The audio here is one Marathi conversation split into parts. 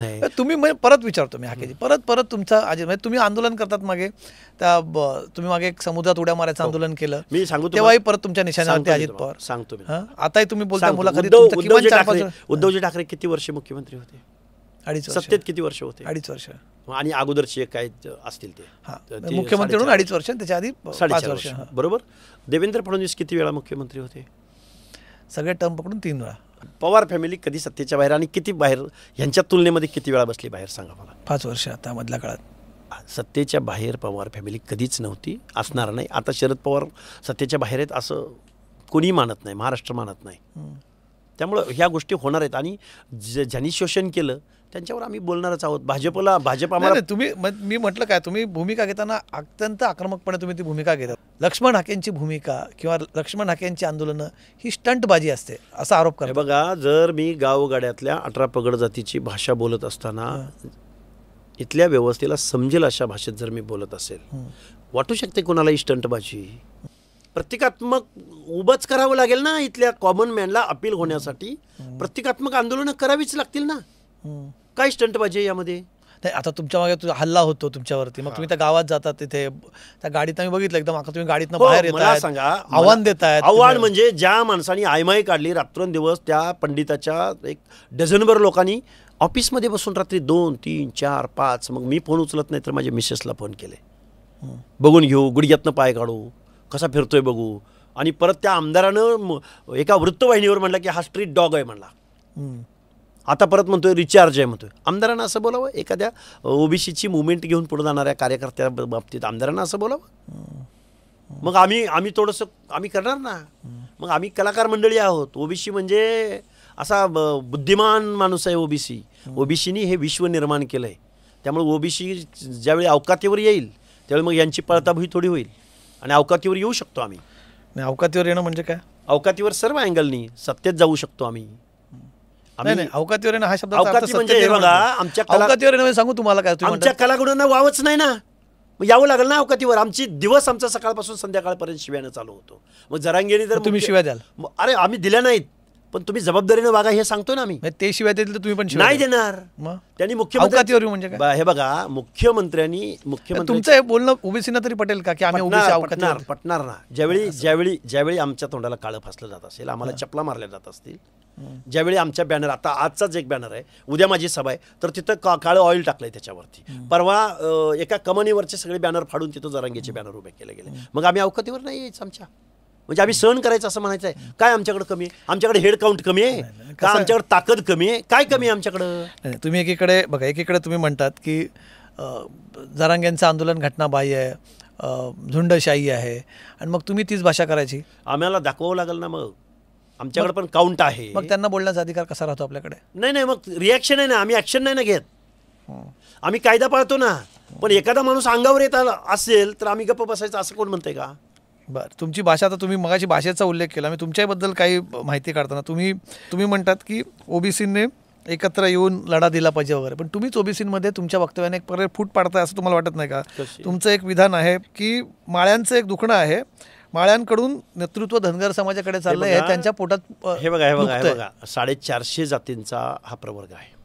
नाही. तुम्ही परत विचारतो मी हाकेजी परत तुमचा म्हणजे तुम्ही आंदोलन करतात मागे त्या तुम्ही मागे एक समुद्रात उड्या मारायचं आंदोलन केलं मी सांगू तेव्हाही परत तुमच्या निशाण्यावरती अजित पवार सांगतो मी आताही तुम्ही बोलता मुलाखतीत उद्धवजी ठाकरे किती वर्ष मुख्यमंत्री होते? 2.5 वर्ष. सत्तेत किती वर्ष होते? 2.5 वर्ष. आणि अगोदरचे काय असतील ते मुख्यमंत्री म्हणून 2.5 वर्ष, त्याच्या आधी 5 वर्ष. बरोबर. देवेंद्र फडणवीस किती वेळा मुख्यमंत्री होते? सगळे टर्म पकडून 3 वेळा. पवार फॅमिली कधी सत्तेच्या बाहेर आणि किती बाहेर, यांच्या तुलनेमध्ये किती वेळा बसली बाहेर सांगा मला? 5 वर्ष. आता मधल्या काळात सत्तेच्या बाहेर पवार फॅमिली कधीच नव्हती, असणार नाही. आता शरद पवार सत्तेच्या बाहेर आहेत असं कोणी मानत नाही, महाराष्ट्र मानत नाही. त्यामुळं ह्या गोष्टी होणार आहेत आणि ज्यांनी शोषण केलं त्यांच्यावर आम्ही बोलणारच आहोत. भाजप आम्हाला तुम्ही मी म्हटलं काय, तुम्ही भूमिका घेताना अत्यंत आक्रमकपणे तुम्ही ती भूमिका घेतात. लक्ष्मण हाकेंची भूमिका किंवा लक्ष्मण हाकेंची आंदोलनं ही स्टंटबाजी असते असा आरोप करा. बघा, जर मी गावगाड्यातल्या 18 पगड जातीची भाषा बोलत असताना इथल्या व्यवस्थेला समजेल अशा भाषेत जर मी बोलत असेल, वाटू शकते कोणालाही स्टंटबाजी. प्रतिकात्मक उभंच करावं लागेल ना, इथल्या कॉमन मॅनला अपील होण्यासाठी प्रतिकात्मक आंदोलनं करावीच लागतील ना. काय स्टंटबाजी यामध्ये? नाही, आता तुमच्या मागे हल्ला होतो तुमच्यावरती, मग तुम्ही त्या गावात जातात, तिथे त्या गाडीत मी बघितलं एकदम तुम्ही गाडीतनं बाहेर येताय, सांगा आव्हान देताय. आव्हान म्हणजे ज्या माणसाने आयमाई काढली रात्रंदिवस, त्या पंडिताच्या एक डझनभर लोकांनी ऑफिसमध्ये बसून रात्री 2, 3, 4, 5, मग मी फोन उचलत नाही तर माझ्या मिसेसला फोन केले, बघून घेऊ, गुडघ्यातनं पाय काढू, कसा फिरतोय बघू. आणि परत त्या आमदारानं एका वृत्तवाहिनीवर म्हणला की हा स्ट्रीट डॉग आहे म्हणला. आता परत म्हणतोय रिचार्ज आहे म्हणतोय. आमदारांना असं बोलावं? एखाद्या ओबीसीची मुवमेंट घेऊन पुढे जाणाऱ्या कार्यकर्त्या बाबतीत आमदारांना असं बोलावं? मग आम्ही थोडंसं आम्ही करणार ना. मग आम्ही कलाकार मंडळी आहोत. ओबीसी म्हणजे असा बुद्धिमान माणूस आहे ओबीसी. ओबीसीनी हे विश्व निर्माण केलं आहे. त्यामुळे ओबीसी ज्यावेळी अवकातीवर येईल त्यावेळी मग यांची पळताभुई थोडी होईल आणि अवकातीवर येऊ शकतो आम्ही. अवकातीवर येणं म्हणजे काय? अवकातीवर सर्व अँगलनी सत्तेत जाऊ शकतो आम्ही. नाही, अवकातीवर येणं हा शब्द म्हणजे बघा, आमच्या अवकातीवर येणं सांगू तुम्हाला काय, आमच्या कलागुणांना वावच नाही ना, मग यावं लागेल ना अवकातीवर. आमचा सकाळपासून संध्याकाळपर्यंत शिव्यानं चालू होतो. मग जरांगेने जर तुम्ही शिव्या द्याल? अरे आम्ही दिल्या नाहीत, पण तुम्ही जबाबदारीने वागा हे सांगतो ना आम्ही. ते शिवाय देतील तुम्ही पण नाही देणार. त्यांनी मुख्यमंत्री म्हणजे काय? हे बघा, मुख्यमंत्री तुमचं हे बोलणं ओबीसीना तरी पटेल का की आम्ही पटणार ना. ज्यावेळी आमच्या तोंडाला काळं फासलं जात असेल, आम्हाला चपला मारल्या जात असतील, ज्यावेळी आमच्या बॅनर, आता आजचाच एक बॅनर आहे, उद्या माझी सभा आहे, तर तिथं काळं ऑइल टाकलंय त्याच्यावरती. परवा एका कमानीवरचे सगळे बॅनर फाडून तिथं जरांगेचे बॅनर उभे केले गेले. मग आम्ही अवकातीवर नाही यायचं आमच्या, म्हणजे आम्ही सहन करायचं असं म्हणायचं आहे? काय आमच्याकडे कमी आहे? आमच्याकडे हेड काउंट कमी आहे का? आमच्याकडे ताकद कमी आहे? काय कमी आहे आमच्याकडं? तुम्ही एकीकडे बघा, एकीकडे तुम्ही म्हणतात की जरांगेंचं आंदोलन घटनाबाह्य आहे, झुंडशाही आहे, आणि मग तुम्ही तीच भाषा करायची. आम्हाला दाखवावं लागेल ना. मग आमच्याकडे पण काउंट आहे. मग त्यांना बोलण्याचा अधिकार कसा राहतो आपल्याकडे? नाही, मग रिॲक्शन आहे ना, आम्ही ॲक्शन नाही ना घेत. आम्ही कायदा पाळतो ना. पण एखादा माणूस अंगावर येत असेल तर आम्ही गप्प बसायचं असं कोण म्हणतंय का? बरं, तुमची भाषा, आता तुम्ही मगाशी भाषेचा उल्लेख केला, मी तुमच्याबद्दल काही माहिती काढताना तुम्ही म्हणतात की ओबीसीने एकत्र येऊन लढा दिला पाहिजे वगैरे, पण तुम्हीच ओबीसीमध्ये तुमच्या वक्तव्याने एक प्रकारे फूट पाडताय असं तुम्हाला वाटत नाही का? तुमचं एक विधान आहे की माळ्यांचं एक दुखणं आहे, माळ्यांकडून नेतृत्व धनगर समाजाकडे चाललंय, हे त्यांच्या पोटात. हे बघा 450 जातींचा हा प्रवर्ग आहे.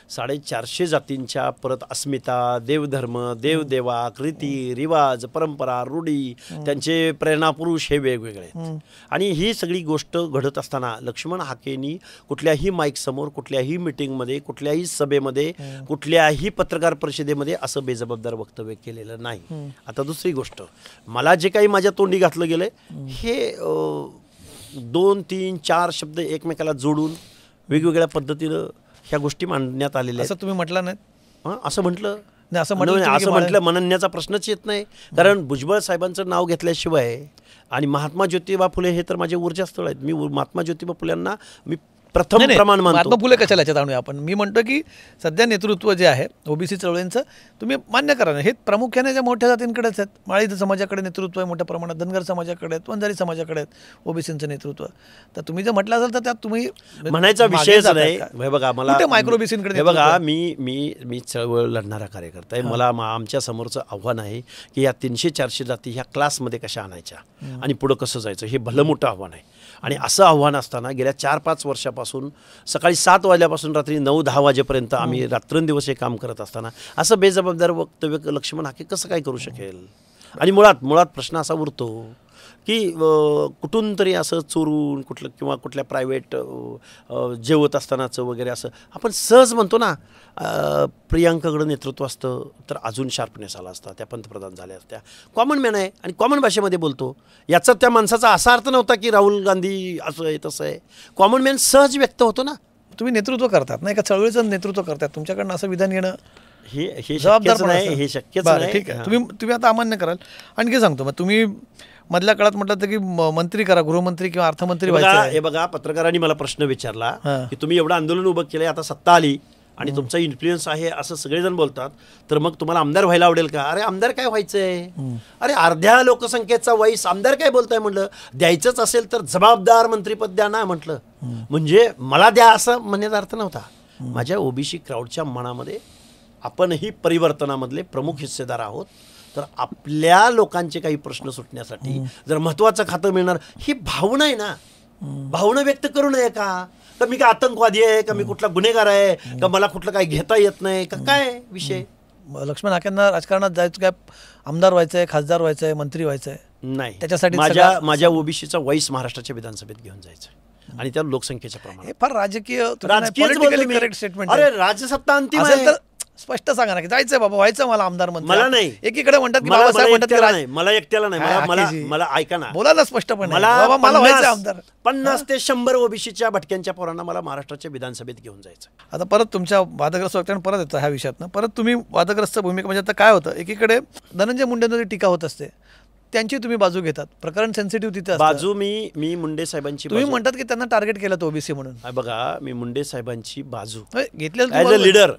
450 जातींच्या परत अस्मिता, देवधर्म, देवदेवा, रीती रिवाज, परंपरा, रूढी, त्यांचे प्रेरणापुरुष हे वेगवेगळे आहेत. आणि ही सगळी गोष्ट घडत असताना लक्ष्मण हाकेंनी कुठल्याही माईक समोर, कुठल्याही मिटिंगमध्ये, कुठल्याही सभेमध्ये, कुठल्याही पत्रकार परिषदेमध्ये असं बेजबाबदार वक्तव्य केलेलं नाही. आता दुसरी गोष्ट, मला जे काही माझ्या तोंडी घातलं गेलंय हे 2, 3, 4 शब्द एकमेकाला जोडून वेगवेगळ्या पद्धतीनं ह्या गोष्टी मांडण्यात आलेल्या. असं तुम्ही म्हटलं नाही? असं म्हटलं नाही, असं म्हटलं म्हणण्याचा प्रश्नच येत नाही. कारण भुजबळ साहेबांचं नाव घेतल्याशिवाय, आणि महात्मा ज्योतिबा फुले हे तर माझे ऊर्जास्थळ आहेत. मी महात्मा ज्योतिबा फुल्यांना मी प्रथम प्रमाण मानतो. महात्मा फुले कशाला याच्यात आणूया आपण? मी म्हणतो की सध्या नेतृत्व जे आहे ओबीसी चळवळींचं तुम्ही मान्य करा, हे प्रामुख्याने ज्या मोठ्या जातींकडेच आहेत. माळी समाजाकडे नेतृत्व आहे मोठ्या प्रमाणात, धनगर समाजाकडे आहेत, वंजारी समाजाकडे आहेत ओबीसीचं नेतृत्व. तर तुम्ही जर म्हटलं असेल तर त्यात तुम्ही म्हणायचा विषयच नाही. हे बघा, मला मायक्रो ओबीसींकडे, हे बघा, मी चळवळ लढणारा कार्यकर्ता आहे. मला आमच्या समोरचं आव्हान आहे की या 300-400 जाती ह्या क्लासमध्ये कशा आणायच्या आणि पुढं कसं जायचं, हे भलं मोठं आव्हान आहे. आणि असं आव्हान असताना गेल्या 4-5 वर्षापासून सकाळी 7 वाजल्यापासून रात्री 9-10 वाजेपर्यंत आम्ही रात्रंदिवस हे काम करत असताना असं बेजबाबदार वक्तव्य लक्ष्मण हाके कसं काय करू शकेल? आणि मुळात प्रश्न असा उरतो की कुठून तरी असं चोरून कुठलं किंवा कुठल्या प्रायव्हेट जेवत असतानाचं वगैरे असं आपण सहज म्हणतो ना, प्रियांकाकडं नेतृत्व असतं तर अजून शार्पनेस आला असता, त्या पंतप्रधान झाल्या असत्या. कॉमन मॅन आहे आणि कॉमन भाषेमध्ये बोलतो. याचा त्या माणसाचा असा अर्थ नव्हता की राहुल गांधी असं आहे तसं आहे. कॉमन मॅन सहज व्यक्त होतो ना. तुम्ही नेतृत्व करतात ना, एका चळवळीचं नेतृत्व करतात, तुमच्याकडनं असं विधान येणं हे शक्यच नाही. हे शक्यच नाही. ठीक आहे, तुम्ही आता अमान्य कराल. आणखी सांगतो, मग तुम्ही मधल्या काळात म्हटलं की मंत्री करा, गृहमंत्री किंवा अर्थमंत्री व्हायचं. हे बघा, पत्रकारांनी मला प्रश्न विचारला की तुम्ही एवढं आंदोलन उभं केलंय, आता सत्ता आली आणि तुमचा इन्फ्लुएन्स आहे असं सगळेजण बोलतात, तर मग तुम्हाला आमदार व्हायला आवडेल का? अरे आमदार काय व्हायचंय? अरे अर्ध्या लोकसंख्येचा वयस आमदार काय बोलताय? म्हटलं द्यायचंच असेल तर जबाबदार मंत्रीपद द्या ना. म्हटलं म्हणजे मला द्या असं म्हणण्याचा अर्थ नव्हता. माझ्या ओबीसी क्राऊडच्या मनामध्ये आपणही परिवर्तनामधले प्रमुख हिस्सेदार आहोत, तर आपल्या लोकांचे काही प्रश्न सुटण्यासाठी जर महत्त्वाचं खातं मिळणार, ही भावना आहे ना. भावना व्यक्त करू नये का? का मी काय आतंकवादी आहे का? मी कुठला गुन्हेगार आहे का? मला कुठलं काही घेता येत नाही का? काय विषय? लक्ष्मण हाकेंना राजकारणात जायचं काय, आमदार व्हायचंय, खासदार व्हायचंय, मंत्री व्हायचंय? नाही, त्याच्यासाठी माझ्या ओबीसीचा वॉइस महाराष्ट्राच्या विधानसभेत घेऊन जायचं आणि त्या लोकसंख्येच्या प्रमाणात. हे फार राजकीय करेक्ट स्टेटमेंट. अरे राजसत्ता अंतिम आहे तर स्पष्ट सांगा ना की जायचंय बाबा, व्हायचं मला आमदार मंत्री. मला नाही. एकीकडे म्हणतात की मला एकट्याला नाही, मला ऐका ना, बोला ना स्पष्टपणे. मला व्हायचं आमदार. 50 ते 100 ओबीसीच्या भटक्यांच्या पोरांना मला महाराष्ट्राच्या विधानसभेत घेऊन जायचं. आता परत तुमच्या वादग्रस्त वक्त्यानं परत येतो ह्या विषयात. परत तुम्ही वादग्रस्त भूमिका म्हणजे आता काय होतं, एकीकडे धनंजय मुंडेंवर टीका होत असते, त्यांची तुम्ही बाजू घेतात, प्रकरण सेन्सिटिव्ह तिथे बाजू. मी मुंडे साहेबांची तुम्ही म्हणतात की त्यांना टार्गेट केलं तर ओबीसी म्हणून. बघा, मी मुंडे साहेबांची बाजू घेतलेलं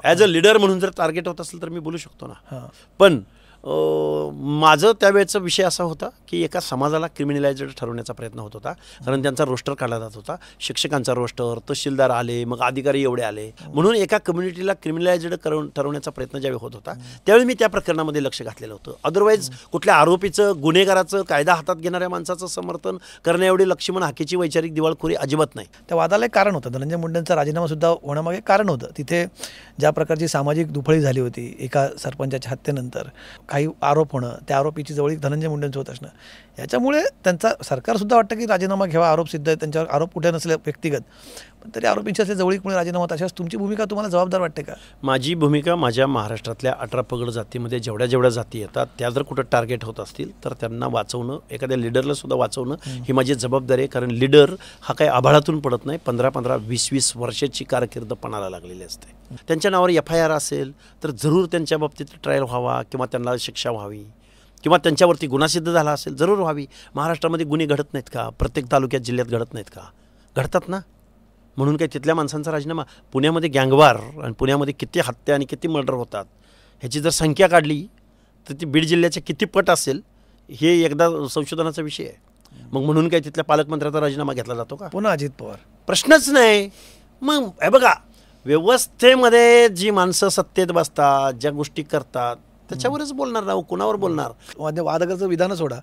ॲज अ लीडर म्हणून जर टार्गेट होत असेल तर मी बोलू शकतो ना. पण माझं त्यावेळेचा विषय असा होता की एका समाजाला क्रिमिनलाइज्ड ठरवण्याचा प्रयत्न होत होता, कारण त्यांचा रोस्टर काढला जात होता, शिक्षकांचा रोस्टर, तहसीलदार आले, मग अधिकारी एवढे आले, म्हणून एका कम्युनिटीला क्रिमिनलाइज्ड ठरवण्याचा प्रयत्न ज्यावेळी होत होता त्यावेळी मी त्या प्रकरणामध्ये लक्ष घातलेलं होतं. अदरवाईज कुठल्या आरोपीचं, गुन्हेगाराचं, कायदा हातात घेणाऱ्या माणसाचं समर्थन करण्या एवढी लक्ष्मण हाकेची वैचारिक दिवाळखोरी अजिबात नाही. त्या वादाला एक कारण होतं, धनंजय मुंडेंचा राजीनामा सुद्धा होण्यामागे कारण होतं. तिथे ज्या प्रकारची सामाजिक दुफळी झाली होती एका सरपंचाच्या हत्येनंतर, काही आरोप होणं, त्या आरोपीची जवळीक धनंजय मुंडेंचं होत असणं, याच्यामुळे त्यांचा सरकारसुद्धा वाटतं की राजीनामा घ्यावा, आरोप सिद्ध आहे, त्यांच्यावर आरोप कुठे नसले व्यक्तिगत, पण तरी आरोपींची असले जवळीकमुळे राजीनामा. अशाच तुमची भूमिका तुम्हाला जबाबदार वाटते का? माझी भूमिका, माझ्या महाराष्ट्रातल्या 18 पगड जातीमध्ये जेवढ्या जाती येतात त्या जर कुठं टार्गेट होत असतील तर त्यांना वाचवणं, एखाद्या लिडरला सुद्धा वाचवणं ही माझी जबाबदारी आहे. कारण लिडर हा काही आभाळातून पडत नाही, 15-15, 20-20 वर्षाची कारकीर्द पणाला लागलेली असते. त्यांच्या नावावर FIR असेल तर जरूर त्यांच्या बाबतीत ट्रायल व्हावा किंवा त्यांना शिक्षा व्हावी किंवा त्यांच्यावरती गुन्हा सिद्ध झाला असेल जरूर व्हावी. महाराष्ट्रामध्ये गुन्हे घडत नाहीत का? प्रत्येक तालुक्यात, जिल्ह्यात घडत नाहीत का? घडतात ना. म्हणून काय तिथल्या माणसांचा राजीनामा? पुण्यामध्ये गँगवार आणि पुण्यामध्ये किती हत्या आणि किती मर्डर होतात ह्याची जर संख्या काढली तर ती बीड जिल्ह्याच्या किती पट असेल हे एकदा संशोधनाचा विषय आहे. मग म्हणून काय तिथल्या पालकमंत्र्याचा राजीनामा घेतला जातो का? पुन्हा अजित पवार? प्रश्नच नाही. मग हे बघा, व्यवस्थेमध्ये जी माणसं सत्तेत बसतात, ज्या गोष्टी करतात त्याच्यावरच बोलणार ना, कुणावर बोलणार? वादग्रस्त विधान सोडा,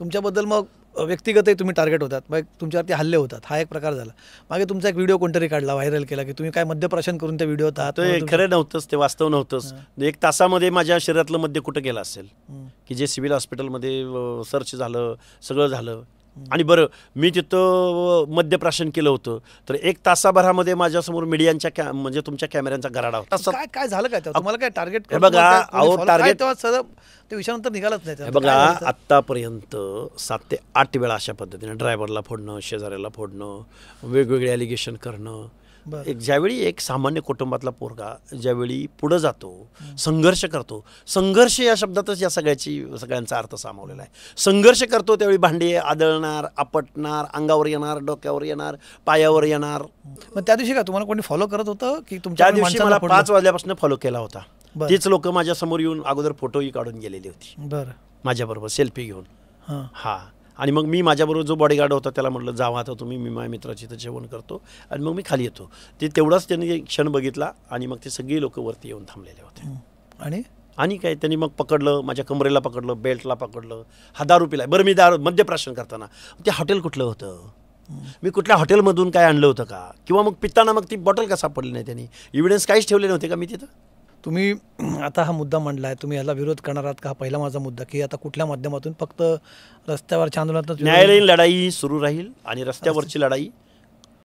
तुमच्याबद्दल मग व्यक्तिगतही तुम्ही टार्गेट होतात, मग तुमच्यावरती हल्ले होतात, हा एक प्रकार झाला. मागे तुमचा एक व्हिडिओ कोणतरी काढला, व्हायरल केला की तुम्ही काय मद्यप्राशन करून त्या व्हिडिओत आहात. ते खरं नव्हतंच, ते वास्तव नव्हतंच. 1 तासामध्ये माझ्या शरीरातलं मद्य कुठं गेलं असेल की जे सिव्हिल हॉस्पिटलमध्ये सर्च झालं, सगळं झालं. आणि बरं, मी तिथं मद्यप्राशन केलं होतं तर 1 तासाभरामध्ये माझ्यासमोर मीडियांच्या म्हणजे तुमच्या कॅमेऱ्यांचा गराडा होता. काय झालं काय तुम्हाला? काय टार्गेट? बघा, टार्गेट ते विषयानंतर निघालच नाही. बघा, आत्तापर्यंत 7 ते 8 वेळा अशा पद्धतीने ड्रायव्हरला फोडणं, शेजाऱ्याला फोडणं, वेगवेगळे ॲलिगेशन करणं. ज्यावेळी एक सामान्य कुटुंबातला पोरगा ज्यावेळी पुढं जातो, संघर्ष करतो, संघर्ष या शब्दातच या सगळ्यांचा अर्थ सामावलेला आहे. संघर्ष करतो त्यावेळी भांडे आदळणार, आपटणार, अंगावर येणार, डोक्यावर येणार, पायावर येणार. मग त्या दिवशी का तुम्हाला कोणी फॉलो करत होतं की त्या दिवशी मला 5 वाजल्यापासून फॉलो केला होता. तीच लोक माझ्या समोर येऊन अगोदर फोटोही काढून गेलेली होती. बरं. माझ्याबरोबर सेल्फी घेऊन. हा. आणि मग मी माझ्याबरोबर जो बॉडीगार्ड होता त्याला म्हटलं, जावा आता तुम्ही, मी माझ्या मित्राची तर जेवण करतो आणि मग मी खाली येतो. ते तेवढाच त्यांनी क्षण बघितला आणि मग ते सगळी लोक वरती येऊन थांबलेले होते. आणि काय त्यांनी मग पकडलं, माझ्या कमरेला पकडलं, बेल्टला पकडलं, हा दारू पिलाय. बरं, मी मद्यप्राशन करताना ते हॉटेल कुठलं होतं? मी कुठल्या हॉटेलमधून काय आणलं होतं का, किंवा मग पिताना मग ती बॉटल का सापडली नाही त्यांनी, एव्हिडन्स काहीच ठेवले नव्हते का मी तिथं. तुम्ही आता हा मुद्दा मांडला आहे, तुम्ही याला विरोध करणार आहात का? हा पहिला माझा मुद्दा, की आता कुठल्या माध्यमातून फक्त रस्त्यावरच्या आंदोलनात न्यायालयीन लढाई सुरू राहील आणि रस्त्यावरची लढाई